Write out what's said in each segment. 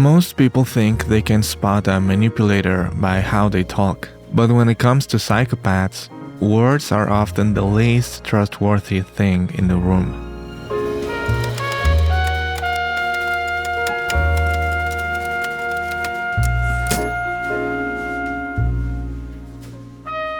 Most people think they can spot a manipulator by how they talk, but when it comes to psychopaths, words are often the least trustworthy thing in the room.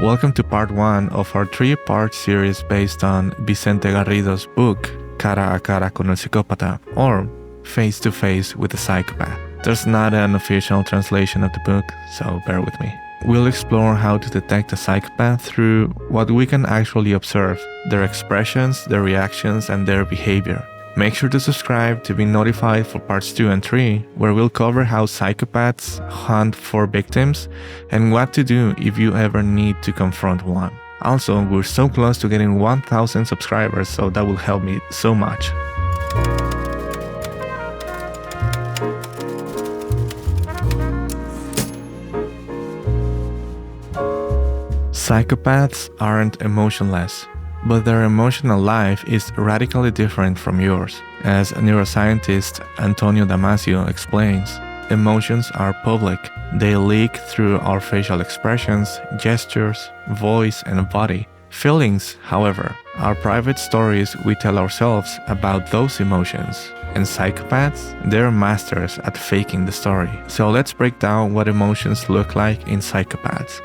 Welcome to part 1 of our 3-part series based on Vicente Garrido's book, Cara a cara con el psicópata, or Face to Face with a Psychopath. There's not an official translation of the book, so bear with me. We'll explore how to detect a psychopath through what we can actually observe, their expressions, their reactions, and their behavior. Make sure to subscribe to be notified for parts 2 and 3, where we'll cover how psychopaths hunt for victims and what to do if you ever need to confront one. Also, we're so close to getting 1,000 subscribers, so that will help me so much. Psychopaths aren't emotionless, but their emotional life is radically different from yours. As neuroscientist Antonio Damasio explains, emotions are public. They leak through our facial expressions, gestures, voice, and body. Feelings, however, are private stories we tell ourselves about those emotions. And psychopaths, they're masters at faking the story. So let's break down what emotions look like in psychopaths.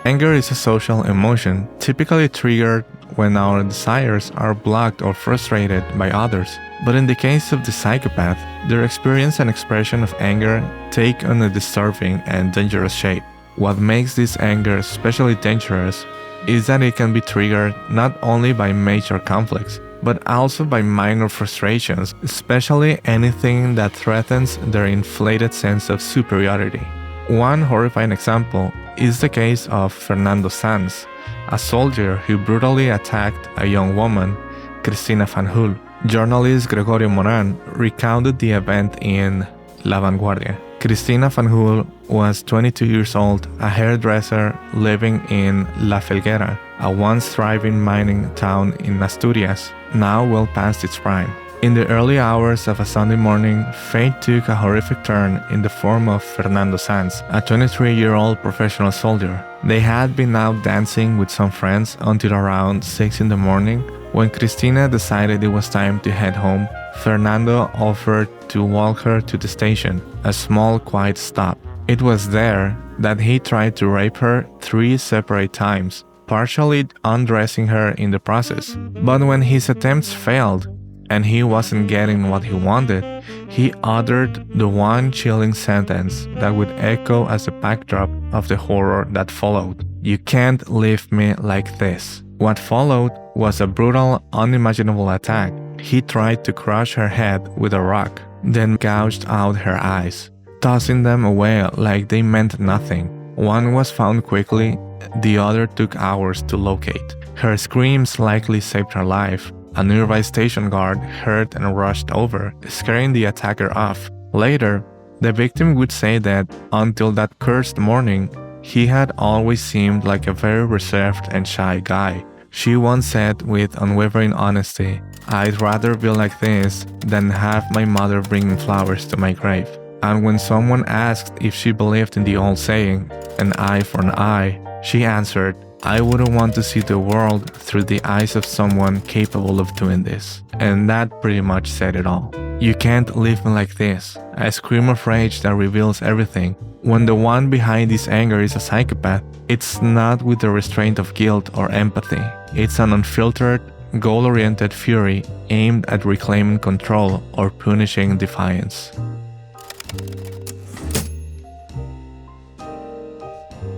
Anger is a social emotion, typically triggered when our desires are blocked or frustrated by others. But in the case of the psychopath, their experience and expression of anger take on a disturbing and dangerous shape. What makes this anger especially dangerous is that it can be triggered not only by major conflicts, but also by minor frustrations, especially anything that threatens their inflated sense of superiority. One horrifying example is the case of Fernando Sanz, a soldier who brutally attacked a young woman, Cristina Fanjul. Journalist Gregorio Moran recounted the event in La Vanguardia. Cristina Fanjul was 22 years old, a hairdresser living in La Felguera, a once thriving mining town in Asturias, now well past its prime. In the early hours of a Sunday morning, fate took a horrific turn in the form of Fernando Sanz, a 23-year-old professional soldier. They had been out dancing with some friends until around 6 in the morning. When Cristina decided it was time to head home, Fernando offered to walk her to the station, a small quiet stop. It was there that he tried to rape her 3 separate times, partially undressing her in the process. But when his attempts failed, and he wasn't getting what he wanted, he uttered the one chilling sentence that would echo as a backdrop of the horror that followed. "You can't leave me like this." What followed was a brutal, unimaginable attack. He tried to crush her head with a rock, then gouged out her eyes, tossing them away like they meant nothing. One was found quickly, the other took hours to locate. Her screams likely saved her life. A nearby station guard heard and rushed over, scaring the attacker off. Later, the victim would say that until that cursed morning, he had always seemed like a very reserved and shy guy. She once said with unwavering honesty, "I'd rather be like this than have my mother bringing flowers to my grave." And when someone asked if she believed in the old saying, "an eye for an eye," she answered, "I wouldn't want to see the world through the eyes of someone capable of doing this." And that pretty much said it all. "You can't leave me like this," a scream of rage that reveals everything. When the one behind this anger is a psychopath, it's not with the restraint of guilt or empathy. It's an unfiltered, goal-oriented fury aimed at reclaiming control or punishing defiance.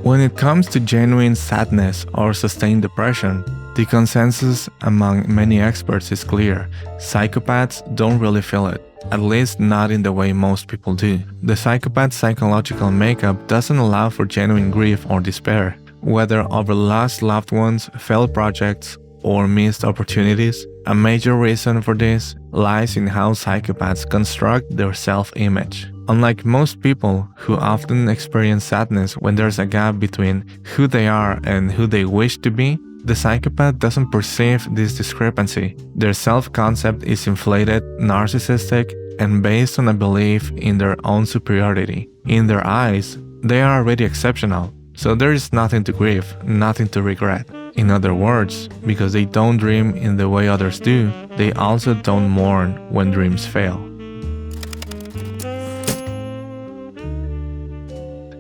When it comes to genuine sadness or sustained depression, the consensus among many experts is clear. Psychopaths don't really feel it, at least not in the way most people do. The psychopath's psychological makeup doesn't allow for genuine grief or despair. Whether over lost loved ones, failed projects, or missed opportunities, a major reason for this lies in how psychopaths construct their self-image. Unlike most people who often experience sadness when there's a gap between who they are and who they wish to be, the psychopath doesn't perceive this discrepancy. Their self-concept is inflated, narcissistic, and based on a belief in their own superiority. In their eyes, they are already exceptional, so there is nothing to grieve, nothing to regret. In other words, because they don't dream in the way others do, they also don't mourn when dreams fail.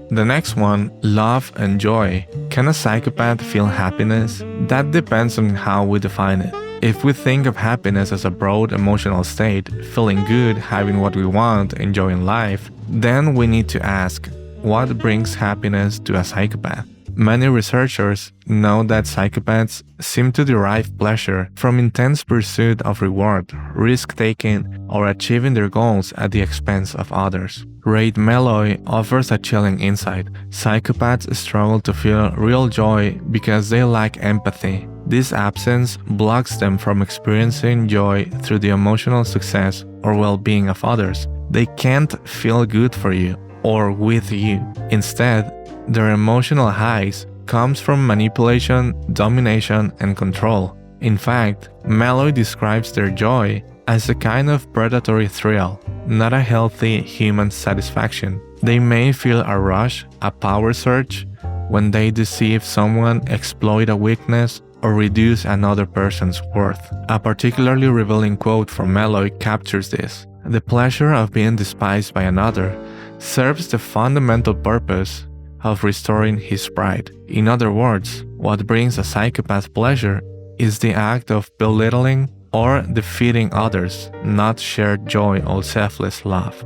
The next one, love and joy. Can a psychopath feel happiness? That depends on how we define it. If we think of happiness as a broad emotional state, feeling good, having what we want, enjoying life, then we need to ask, what brings happiness to a psychopath? Many researchers know that psychopaths seem to derive pleasure from intense pursuit of reward, risk-taking, or achieving their goals at the expense of others. Ray Malloy offers a chilling insight. Psychopaths struggle to feel real joy because they lack empathy. This absence blocks them from experiencing joy through the emotional success or well-being of others. They can't feel good for you or with you. Instead, their emotional highs comes from manipulation, domination, and control. In fact, Malloy describes their joy as a kind of predatory thrill, not a healthy human satisfaction. They may feel a rush, a power surge, when they deceive someone, exploit a weakness, or reduce another person's worth. A particularly revealing quote from Malloy captures this. The pleasure of being despised by another serves the fundamental purpose of restoring his pride. In other words, what brings a psychopath pleasure is the act of belittling or defeating others, not shared joy or selfless love.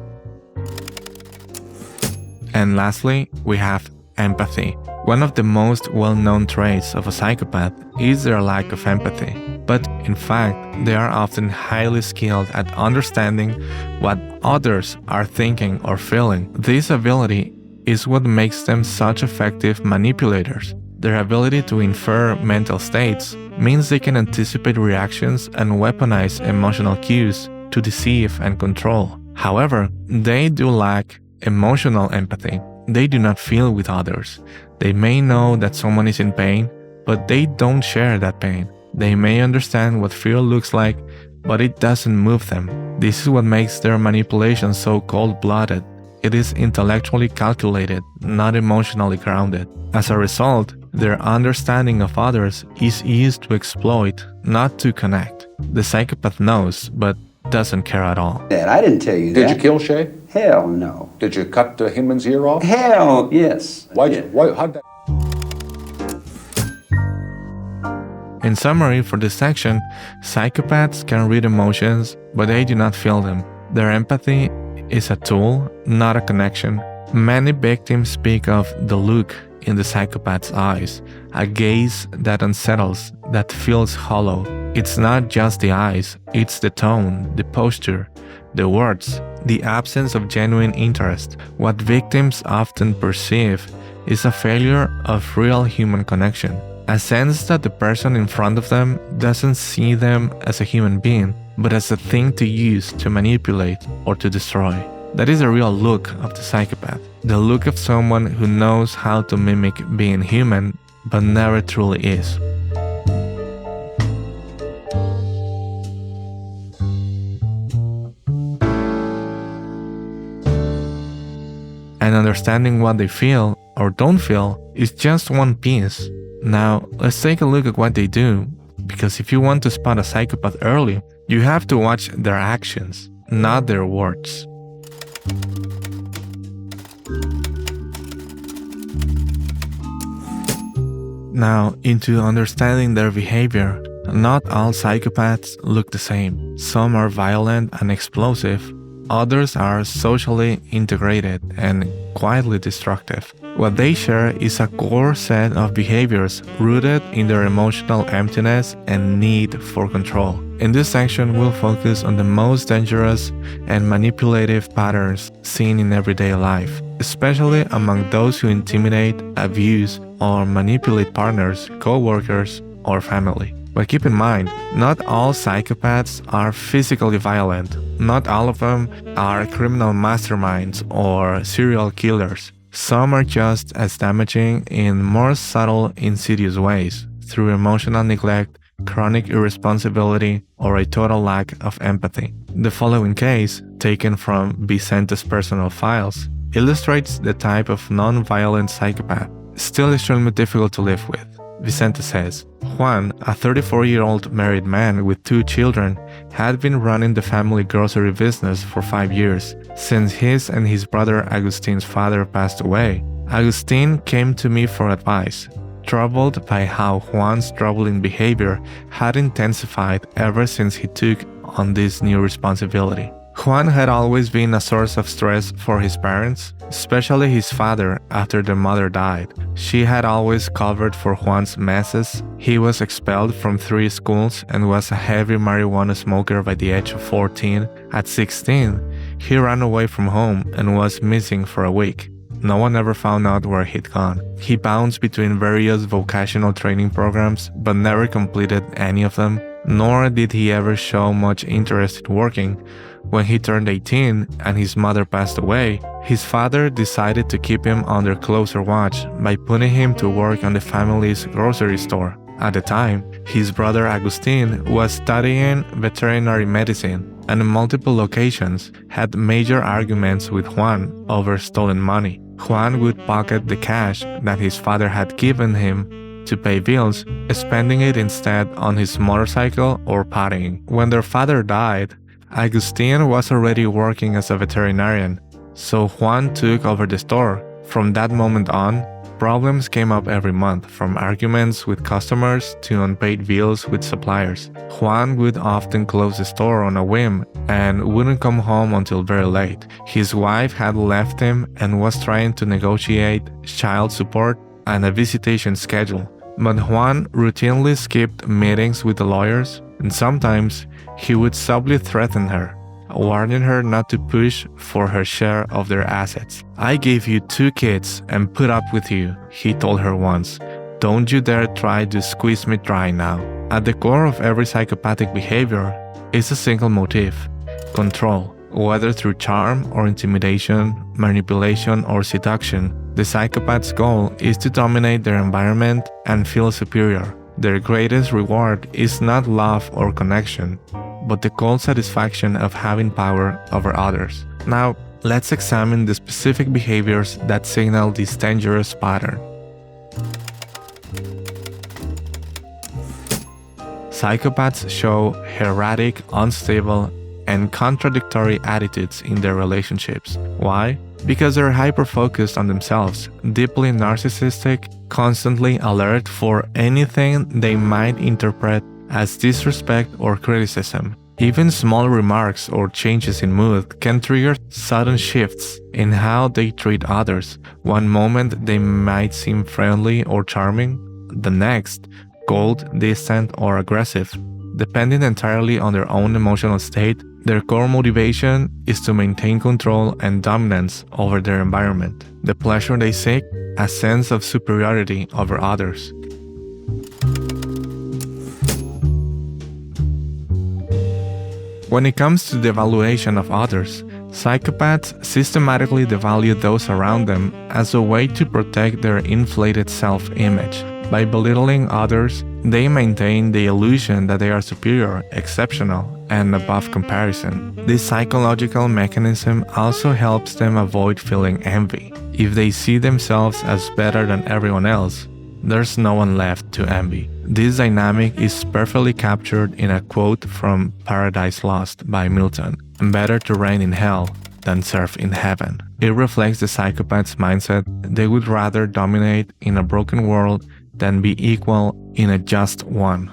And lastly, we have empathy. One of the most well-known traits of a psychopath is their lack of empathy, but in fact, they are often highly skilled at understanding what others are thinking or feeling. This ability is what makes them such effective manipulators. Their ability to infer mental states means they can anticipate reactions and weaponize emotional cues to deceive and control. However, they do lack emotional empathy. They do not feel with others. They may know that someone is in pain, but they don't share that pain. They may understand what fear looks like, but it doesn't move them. This is what makes their manipulation so cold-blooded. It is intellectually calculated, not emotionally grounded. As a result, their understanding of others is used to exploit, not to connect. The psychopath knows, but doesn't care at all. Dad, I didn't tell you that. Did you kill Shay? Hell no. Did you cut Hinman's ear off? Hell yes. Why? Yeah. How'd that? In summary, for this section, psychopaths can read emotions, but they do not feel them. Their empathy is a tool, not a connection. Many victims speak of the look in the psychopath's eyes, a gaze that unsettles, that feels hollow. It's not just the eyes, it's the tone, the posture, the words, the absence of genuine interest. What victims often perceive is a failure of real human connection, a sense that the person in front of them doesn't see them as a human being, but as a thing to use to manipulate or to destroy. That is a real look of the psychopath, the look of someone who knows how to mimic being human, but never truly is. And understanding what they feel or don't feel is just one piece. Now, let's take a look at what they do, because if you want to spot a psychopath early, you have to watch their actions, not their words. Now, into understanding their behavior. Not all psychopaths look the same. Some are violent and explosive. Others are socially integrated and quietly destructive. What they share is a core set of behaviors rooted in their emotional emptiness and need for control. In this section, we'll focus on the most dangerous and manipulative patterns seen in everyday life, especially among those who intimidate, abuse, or manipulate partners, co-workers, or family. But keep in mind, not all psychopaths are physically violent. Not all of them are criminal masterminds or serial killers. Some are just as damaging in more subtle, insidious ways, through emotional neglect, chronic irresponsibility, or a total lack of empathy. The following case taken from Vicente's personal files, illustrates the type of non-violent psychopath, still extremely difficult to live with. Vicente says, Juan, a 34-year-old married man with 2 children, had been running the family grocery business for 5 years, since his and his brother Agustin's father passed away. Agustin came to me for advice, troubled by how Juan's troubling behavior had intensified ever since he took on this new responsibility. Juan had always been a source of stress for his parents, especially his father after their mother died. She had always covered for Juan's messes. He was expelled from 3 schools and was a heavy marijuana smoker by the age of 14. At 16, he ran away from home and was missing for a week. No one ever found out where he'd gone. He bounced between various vocational training programs, but never completed any of them, nor did he ever show much interest in working. When he turned 18 and his mother passed away, his father decided to keep him under closer watch by putting him to work on the family's grocery store. At the time, his brother Agustin was studying veterinary medicine and on multiple occasions had major arguments with Juan over stolen money. Juan would pocket the cash that his father had given him to pay bills, spending it instead on his motorcycle or partying. When their father died, Agustin was already working as a veterinarian, so Juan took over the store. From that moment on, problems came up every month, from arguments with customers to unpaid bills with suppliers. Juan would often close the store on a whim and wouldn't come home until very late. His wife had left him and was trying to negotiate child support and a visitation schedule. But Juan routinely skipped meetings with the lawyers, and sometimes he would subtly threaten her, warning her not to push for her share of their assets. "I gave you 2 kids and put up with you," he told her once. "Don't you dare try to squeeze me dry now." At the core of every psychopathic behavior is a single motive: control. Whether through charm or intimidation, manipulation or seduction, the psychopath's goal is to dominate their environment and feel superior. Their greatest reward is not love or connection, but the cold satisfaction of having power over others. Now, let's examine the specific behaviors that signal this dangerous pattern. Psychopaths show erratic, unstable, and contradictory attitudes in their relationships. Why? Because they're hyper-focused on themselves, deeply narcissistic, constantly alert for anything they might interpret as disrespect or criticism. Even small remarks or changes in mood can trigger sudden shifts in how they treat others. One moment they might seem friendly or charming, the next, cold, distant, or aggressive. Depending entirely on their own emotional state, their core motivation is to maintain control and dominance over their environment. The pleasure they seek, a sense of superiority over others. When it comes to the devaluation of others, psychopaths systematically devalue those around them as a way to protect their inflated self-image. By belittling others, they maintain the illusion that they are superior, exceptional, and above comparison. This psychological mechanism also helps them avoid feeling envy. If they see themselves as better than everyone else, there's no one left to envy. This dynamic is perfectly captured in a quote from Paradise Lost by Milton: "Better to reign in hell than serve in heaven." It reflects the psychopath's mindset. They would rather dominate in a broken world than be equal in a just one.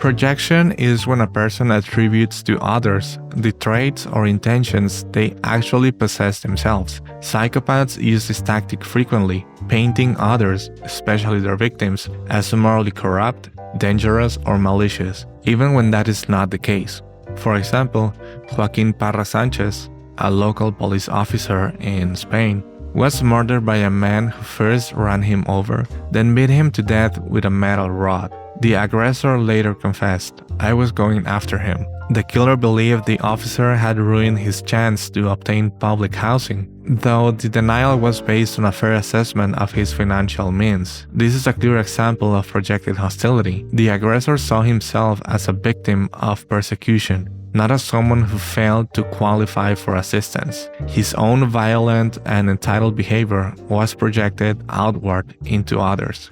Projection is when a person attributes to others the traits or intentions they actually possess themselves. Psychopaths use this tactic frequently, painting others, especially their victims, as morally corrupt, dangerous, or malicious, even when that is not the case. For example, Joaquin Parra Sanchez, a local police officer in Spain, was murdered by a man who first ran him over, then beat him to death with a metal rod. The aggressor later confessed, "I was going after him." The killer believed the officer had ruined his chance to obtain public housing, though the denial was based on a fair assessment of his financial means. This is a clear example of projected hostility. The aggressor saw himself as a victim of persecution, not as someone who failed to qualify for assistance. His own violent and entitled behavior was projected outward into others.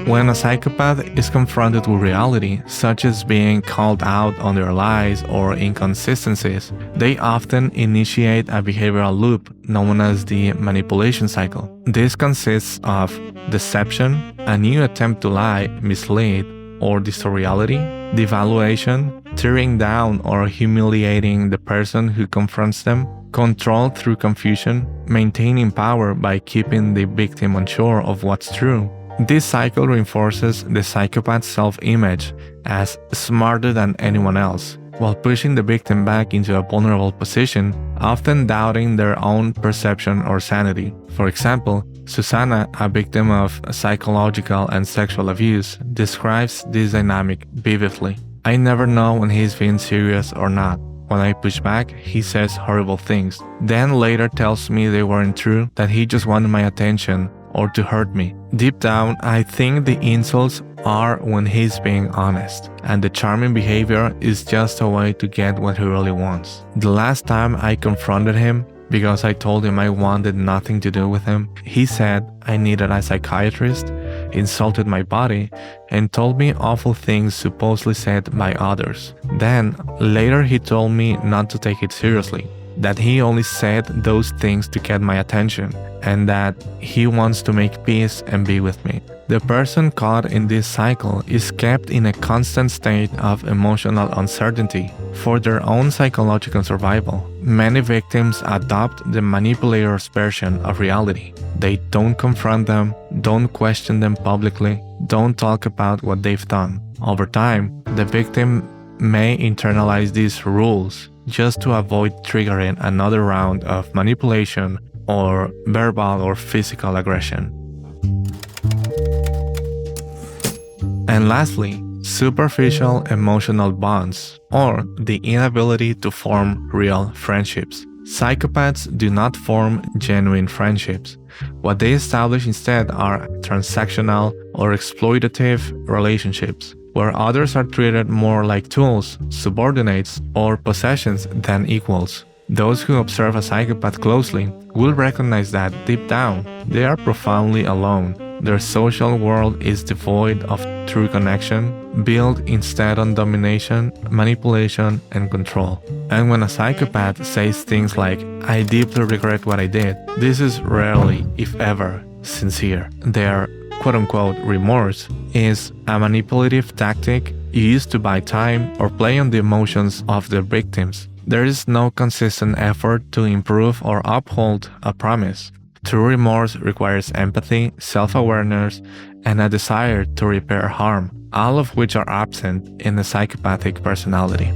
When a psychopath is confronted with reality, such as being called out on their lies or inconsistencies, they often initiate a behavioral loop known as the manipulation cycle. This consists of deception, a new attempt to lie, mislead, or distort reality, devaluation, tearing down or humiliating the person who confronts them, control through confusion, maintaining power by keeping the victim unsure of what's true. This cycle reinforces the psychopath's self-image as smarter than anyone else, while pushing the victim back into a vulnerable position, often doubting their own perception or sanity. For example, Susanna, a victim of psychological and sexual abuse, describes this dynamic vividly. "I never know when he's being serious or not. When I push back, he says horrible things, then later tells me they weren't true, that he just wanted my attention or to hurt me. Deep down, I think the insults are when he's being honest, and the charming behavior is just a way to get what he really wants. The last time I confronted him, because I told him I wanted nothing to do with him, he said I needed a psychiatrist, insulted my body, and told me awful things supposedly said by others. Then, later he told me not to take it seriously, that he only said those things to get my attention, and that he wants to make peace and be with me." The person caught in this cycle is kept in a constant state of emotional uncertainty for their own psychological survival. Many victims adopt the manipulator's version of reality. They don't confront them, don't question them publicly, don't talk about what they've done. Over time, the victim may internalize these rules just to avoid triggering another round of manipulation or verbal or physical aggression. And lastly, superficial emotional bonds, or the inability to form real friendships. Psychopaths do not form genuine friendships. What they establish instead are transactional or exploitative relationships, where others are treated more like tools, subordinates, or possessions than equals. Those who observe a psychopath closely will recognize that deep down, they are profoundly alone. Their social world is devoid of true connection, built instead on domination, manipulation, and control. And when a psychopath says things like, "I deeply regret what I did," this is rarely, if ever, sincere. Their quote-unquote remorse is a manipulative tactic used to buy time or play on the emotions of their victims. There is no consistent effort to improve or uphold a promise. True remorse requires empathy, self-awareness, and a desire to repair harm, all of which are absent in the psychopathic personality.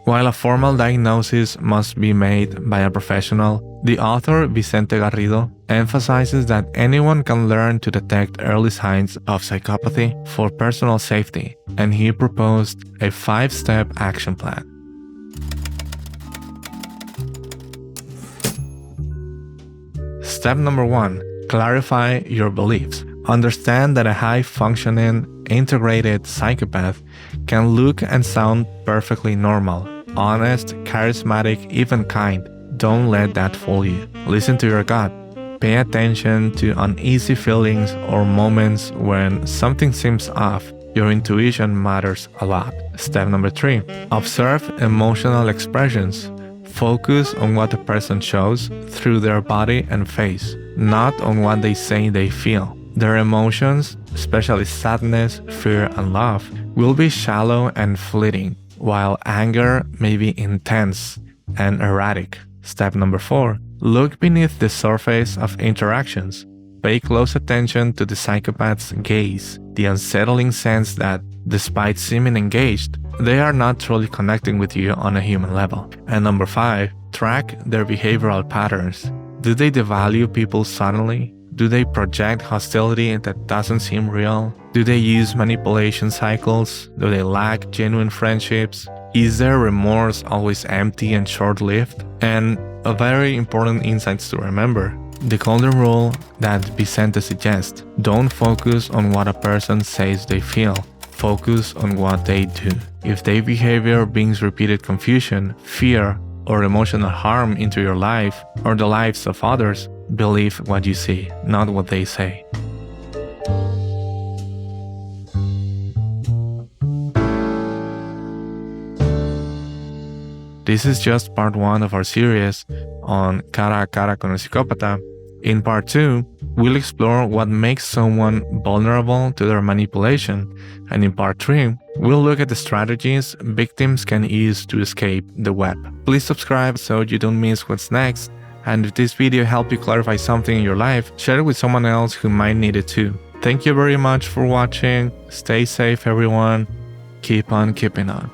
While a formal diagnosis must be made by a professional, the author Vicente Garrido emphasizes that anyone can learn to detect early signs of psychopathy for personal safety, and he proposed a 5-step action plan. Step number 1. Clarify your beliefs. Understand that a high-functioning, integrated psychopath can look and sound perfectly normal, honest, charismatic, even kind. Don't let that fool you. Listen to your gut. Pay attention to uneasy feelings or moments when something seems off. Your intuition matters a lot. Step number 3. Observe emotional expressions. Focus on what the person shows through their body and face, not on what they say they feel. Their emotions, especially sadness, fear, and love, will be shallow and fleeting, while anger may be intense and erratic. Step number 4. Look beneath the surface of interactions. Pay close attention to the psychopath's gaze, the unsettling sense that, despite seeming engaged, they are not truly connecting with you on a human level. And number 5. Track their behavioral patterns. Do they devalue people suddenly? Do they project hostility that doesn't seem real? Do they use manipulation cycles? Do they lack genuine friendships? Is their remorse always empty and short-lived? And a very important insight to remember: the golden rule that Vicente suggests: don't focus on what a person says they feel, focus on what they do. If their behavior brings repeated confusion, fear, or emotional harm into your life or the lives of others, believe what you see, not what they say. This is just part 1 of our series on Cara con el psicópata. In part 2, we'll explore what makes someone vulnerable to their manipulation, and in part 3, we'll look at the strategies victims can use to escape the web. Please subscribe so you don't miss what's next, and if this video helped you clarify something in your life, share it with someone else who might need it too. Thank you very much for watching. Stay safe, everyone. Keep on keeping on.